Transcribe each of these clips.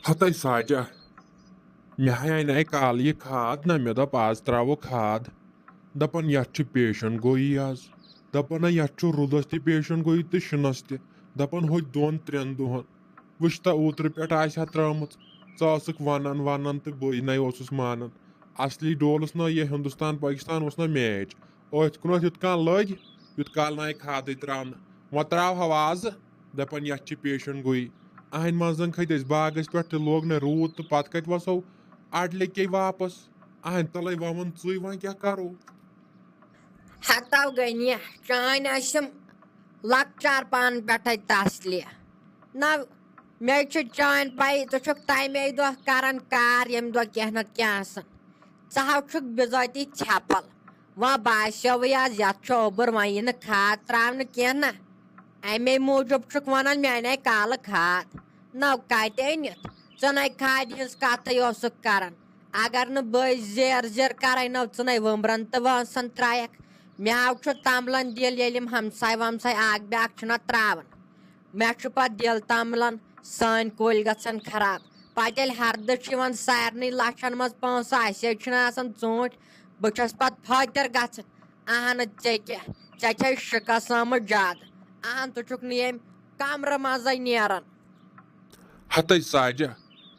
हतै साजा मे हाय काल ये खाद ना मे दप आज त्रो खाद दपन ये पेशन गोई आज दपन ये रुदस त पेशन गोई तो शिनस त दपन हो 2-3 दुहन वुश्ता ओतर पे त्रमुत वन वन तो बह नस मानन असली डोलस ना ये हिंदुस्तान पाकिस्तान ना मैच अथ कुन युत काल लग युत काल ना खाद त्रावन वो त्राव आज दपन ये पेशन गोई अहन मजन खत बागस पे लोग न रूद तो पत कत वसो अडल के वापस अहन तल वन च वो क्या करो हतव गनिया चान लकचार पान पे तसलिया न मे चान पाई तुक तमे दह कर कार यम दह कह न कह बिजती छपल वह बास्यो आज ये ओबर वो यह खाद त्रावन कह ना अमे मूजूब वन मे काल खाद न कत अनित च खाद हज कत कर अगर न जेर जेर कर न च वम्बरन तो वसन त्रक मे आव तमलन दिल ये हमसाय वमसाय आग ब्याक त्रावन मे पे दिल तमलन सान कुल गन खराब पे हरद सारे लछन मज पोस ूट बस पे फतर गहन अहन चे शिकस आमुत ज्यादा अहन तुक ये कमर मज नेरान हतै साजा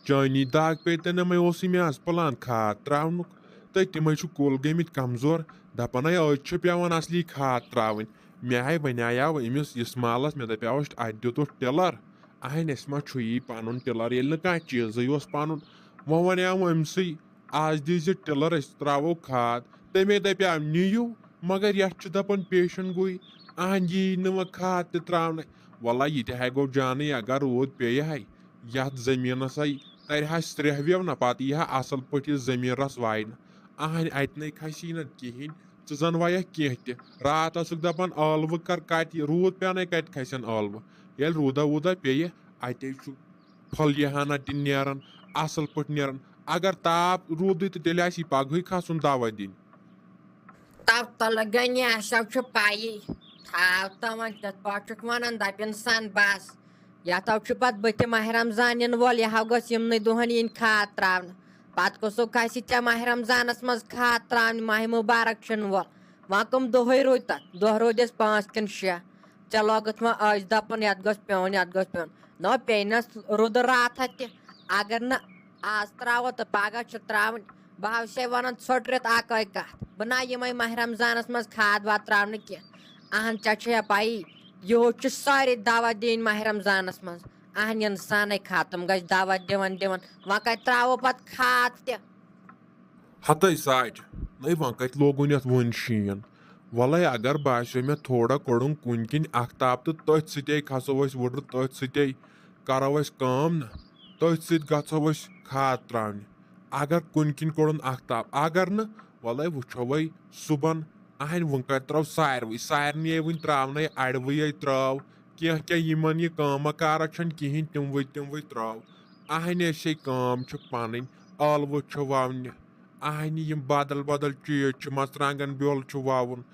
चानी दाग पे मे मे आज प्लान खाद त्रावन तो तम कुल गमित कमजोर दपान आज पेवान असली खाद त्रावन मे हाय वनाव अमिस इस मालस मे दपावस अत दित टिलर अहन अस मा यी पन टिलर ये कह चीज पन वो वनाव अमसी आज दीज टिलर त्रो खाद तमे दपा नीयू मगर ये दपान पेशन गोई अहन यी नो खाद त्रावन वल्ला ये हाय गो जान अगर रूद पे हाय ये जमीनस तर स्रेह वेव ना पे यह असल पे जमीनस वायन अहन अत न खसी न कहें जन वह कह रात दपान अलव कर कत रूद पे कत खसन अलव ये रूदा वूदा पे अत फलियाना तन असल पे नान अगर ताप रूद तो तेल पगह खसन दवा दिन तव तल गनिया सब पाई थाव तवन तथ पे वन दपन सन बस यथव पे बत माह रमजान इन वोल यह गमन दुहन इन खाद त्रावन पत कसो खस ऐ माह रमजानस मज खाद त्रावन माह मुबारक वोल वह कम दोह रोद तथ दह रोद 5 किन 6 ऐ लोगत वह आज दपन ये पेन ये पेन न पेनस रुद रात अगर न आज त्राव तो पगह त्रावन बह से वन ोटरत कत बह ना यम माह रमजानस मज खाद वाद त्रावन कह अहन चे पाई यह सारे दवा दिन माह रमजानस मज अहन इंसान खत्म गज दवा दिवन दिवन वह कत त्रावो पत खाद त हतै साज नहीं वह कत लोगन ये वन शीन वल अगर बासो मे थोड़ा कोड़न कुन किन आफ्ताब तो तथ सते खसो वुड्र तथ सते करो कम न तथ सत गो खाद त्रावन अगर कुन किन कोड़न आफ्ताब अगर न वल वो वही सुबन अहन वन कत त्रव सारे वन त्रावन अड़वे त्रव कह क्या यमन यह काम कार कहें तम वो त्रव अहन ऐसे काम पन अलव ववन अहन यम बदल बदल चीज मरचांगन बेल ववन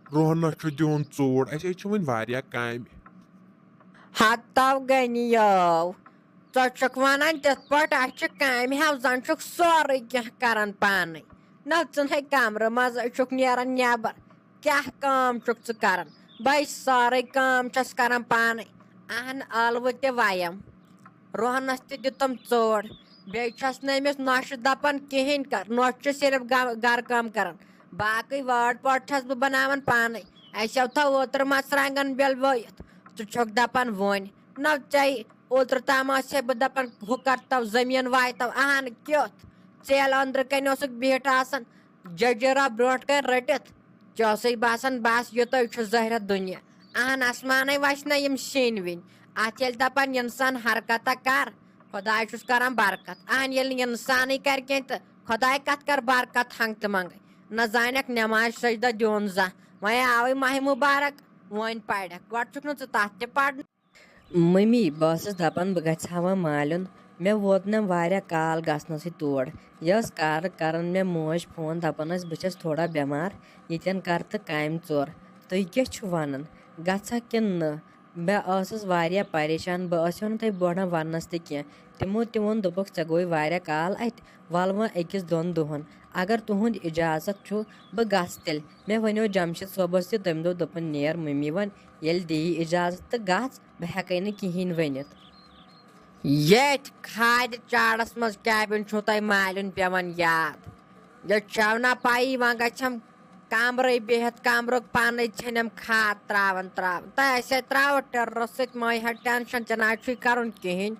रोहनस दिन चूड़ ऐसे वन काम हतव गनियो चुक वन तथ पे काम हव जन सोरे कह कर पान न च कमर मज नान नबर क्या काम कर बह सारे काम कर पान अहन अलव तयम रोहनस तुम चोड़ बेस नमिस नोश दपान कहें कर नोश सिर्फ गर काम कर बाकी वाड़ पट बह बनावन पान अस थो ओतर मरचांगन बेल वोत तुक दपान वन न चे ओतर तम बह दपान हु कर तव जमीन वाय तव अहन क्योत चेल अंदर कन बिहट जजरा ब्रो कन रटित चौसे बासान बस युत जहरत दुनिया अहन आसमान वसन यम शीन विन अत ये दपान इंसान हरकत कर खुदा कर बरकत अहन ये इंसान कर कह तो खुदा कत कर बरकत हंग तो मंग न जानक नमाज सजदा दिन जा वह आव माह मुबारक वन पड़क गोक न तथ पढ़ मम्मी बस दपान बह गवा मालन मे वोत न वारिया काल गसनस तोड़ यस कर मे मोज फोन दपान बस थोड़ा बेमार ये कर तो काम चोर तुम क्या वन गसा कि न बे वारिया परेशान बो नई बोड़न वनस तिमो वोन दोपक ऐ गई वारिया काल अत वल वो अकिस दोन दुहन अगर तुहद इजाजत छु बह गस तेल मे वनो जमशेद सोबस तम दोपन नेर मम्मी वन ये दी इजाजत तो गस बह हेकै न कहें वनित ये खाद चाड़स मज कैबिन छु तय मालिन पेवन याद ये छव ना पाई वह गम कमर बिहत कमर पान छनम खाद त्रावन तसे त्राव टर सत मै टेंशन तना कर कहें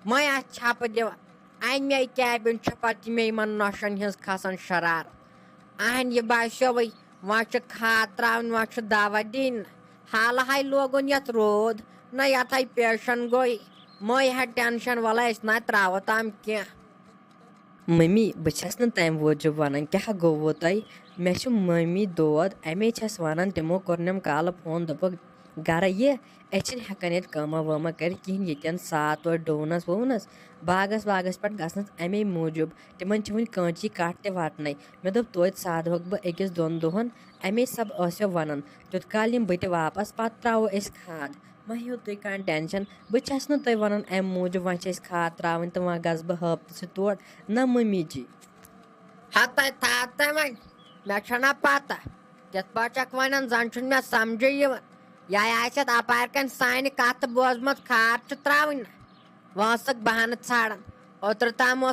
मै छप दिवान अन मे कैबिन पे मे नोशन हज खसान शरारत अहन यह बासो वही वह खाद त्रावन वह दवा दिन हाल हाय लोगन ये रोद न ये पेशन गई मै टेंशन वाला ना त्राव तम कह मम्मी बस तम वजूब वन क्या गो वो तय मे मम्मी दोद अमे छस वन तमो कोर्नम काल फोन दोपक गर ये हेकान ये कमा वमा कर कहें ये सात तो डोनस वोनस बागस वागस पे गस अमे मूजूब तिमन वन कांची कट ते वाटन मे दोप तोत साद बह अकिस दोन दुहन अमे सब वन तुत काल बह वापस पे त्रो खाद मा हेो तुम कह टेंशन बस तुम वन अम मूजूब वह खाद त्रावन तो वह गस बह हफ्त तोड़ न मम्मी जी हत वन मे पता तिथ पे वन जन मे समझ यह अपार कन सान कत बोजमत खाद त्रावन वह बहान ाड़न ओतर तम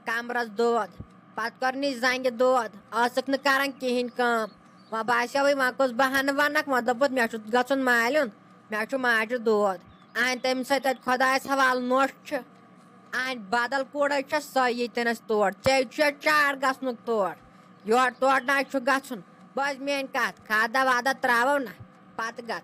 कमरस दोद पे कर जंग दोद कर कहें कम वह बासो वह कुछ बहान वनक वह दोप मे गन मालिन मे माजि दोद अहन तम सत खुदास हवाल नोश अहन बदल कूड़ सो यस तोड़ चे चार गसन तोड़ योर तोड़ ना गन बस मेन कत खादा वादा त्रावो ना पत ग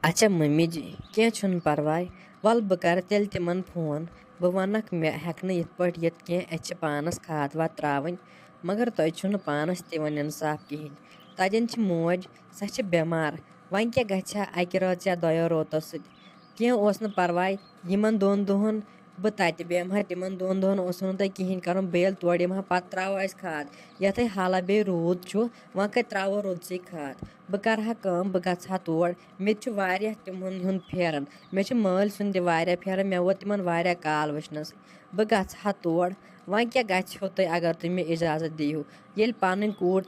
अच्छा मम्मी जी क्या परवाय वल बह कर तेल तिमन फोन बह वनक मे हेक न इत पे ये कह पानस खाद वाद त्रावन मगर तुम पानस तवन इंसाफ कहें तजन मोज सह बेमार वन क्या गछा अकि रात या दोयो रोतो सह परवाय यमन दोन दुहन बह तत बेमहा तिमन दोन दुहन तुम कहें कर बेल तोड़ यमहा पे त्रो खाद ये हाला बे रूद वह कत त्रो रुद खाद बह करहा कम बह गहा तोड़ मे तिमन फेरन मे माल सुन फेरन मे वो तिमन काल वचनस बह गहा तोड़ वह क्या गो तुम अगर तुम मे इजाजत दीहू ये पन कूड़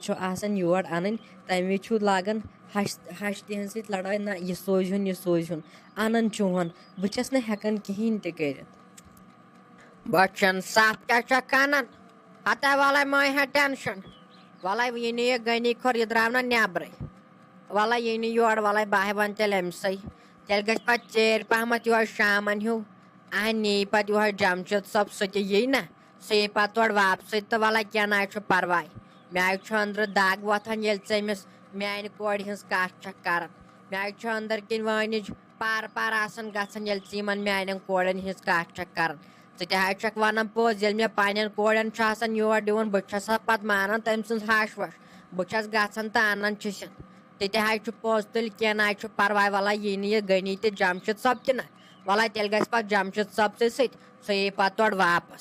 योर अन तमे लागन हश तिहन सत लड़ाई ना यह सोजुन अनन चुन बस हेकान कहें कर बचन साफ क्या कनन हता वाला मै टेंशन वाला ये गनी खोर यह द्राव ना नब्र वाला ये योर वाला बह वन तेल अमस तेल ग पे चेर पहमत यो शामन हूँ अहन नी पे यो जमशेद सब सत यी ना सह पे तोड़ वापस तो वाला क्या ना परवाय मे अंदर दाग वथान ये चमिस मान कोड़ हज कत कर मे अंदर किन वनिज पार गसान ये इन मान कोड़न हज कत कर च वन पोज ये मे पन्न कोड़न योर दिवन बस पे मानान तम सज हश वश बस गसान तो अनन तह पोज तुल कह ना परवाय वाला यी यह गनी तो जमशेद सब तना वाला तेल ग जमशेद सब सह पे तोड़ वापस